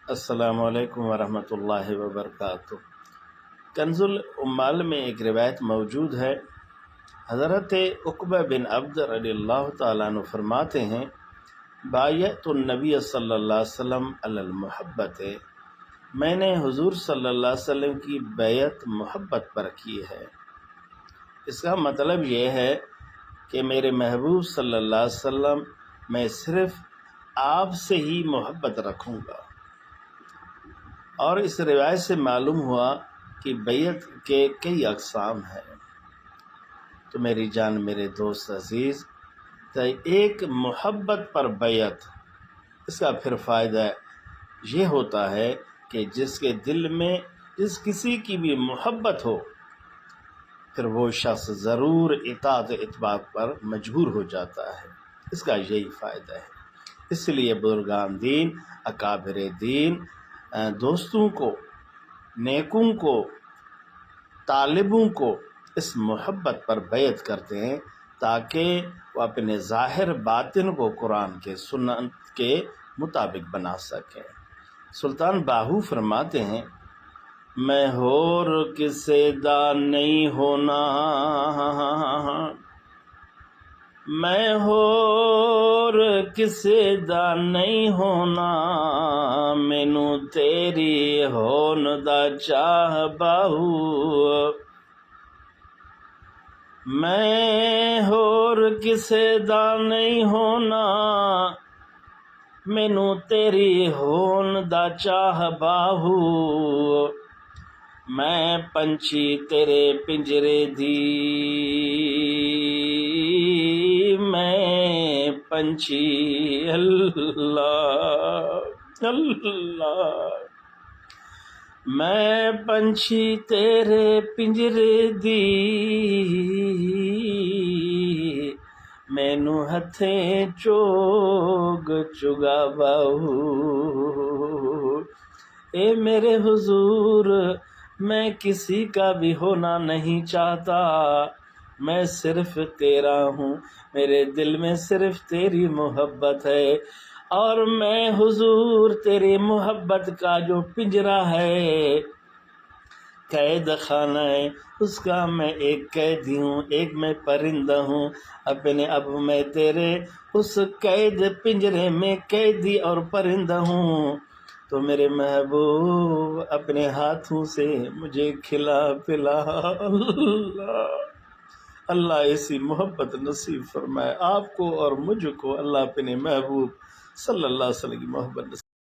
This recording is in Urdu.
السلام علیکم ورحمۃ اللہ وبرکاتہ۔ کنز العمال میں ایک روایت موجود ہے، حضرت عقبہ بن عبد رضی اللہ تعالیٰ عنہ فرماتے ہیں، بایعت النبی صلی اللہ علیہ وسلم علی المحبت، میں نے حضور صلی اللہ علیہ وسلم کی بیعت محبت پر کی ہے۔ اس کا مطلب یہ ہے کہ میرے محبوب صلی اللہ علیہ وسلم میں صرف آپ سے ہی محبت رکھوں گا۔ اور اس روایت سے معلوم ہوا کہ بیعت کے کئی اقسام ہیں۔ تو میری جان، میرے دوست عزیز، تو ایک محبت پر بیعت، اس کا پھر فائدہ یہ ہوتا ہے کہ جس کے دل میں جس کسی کی بھی محبت ہو، پھر وہ شخص ضرور اطاعت اتباع پر مجبور ہو جاتا ہے۔ اس کا یہی فائدہ ہے۔ اس لیے بزرگان دین، اکابر دین دوستوں کو، نیکوں کو، طالبوں کو اس محبت پر بیعت کرتے ہیں تاکہ وہ اپنے ظاہر باطن کو قرآن کے سنت کے مطابق بنا سکیں۔ سلطان باہو فرماتے ہیں، میں ہور کسے دا نہیں ہونا، میں ہور کسے دا نہیں ہونا، مینو تیری ہون دا چاہ باہو، میں ہور کسے دا نہیں ہونا، مینو تیری ہون دا چاہ باہو، میں پنچھی تیرے پنجرے دی، میں پنچھی اللہ اللہ، میں پنچھی تیرے پنجرے دی، مینو ہتھیں چوگ چگا باہو۔ اے میرے حضور، میں کسی کا بھی ہونا نہیں چاہتا، میں صرف تیرا ہوں، میرے دل میں صرف تیری محبت ہے، اور میں حضور تیری محبت کا جو پنجرہ ہے، قید خانہ ہے، اس کا میں ایک قیدی ہوں، ایک میں پرندہ ہوں، اپنے اب میں تیرے اس قید پنجرے میں قیدی اور پرندہ ہوں، تو میرے محبوب اپنے ہاتھوں سے مجھے کھلا پلا۔ اللہ ایسی محبت نصیب فرمائے آپ کو اور مجھ کو، اللہ اپنے محبوب صلی اللہ علیہ وسلم کی محبت نصیب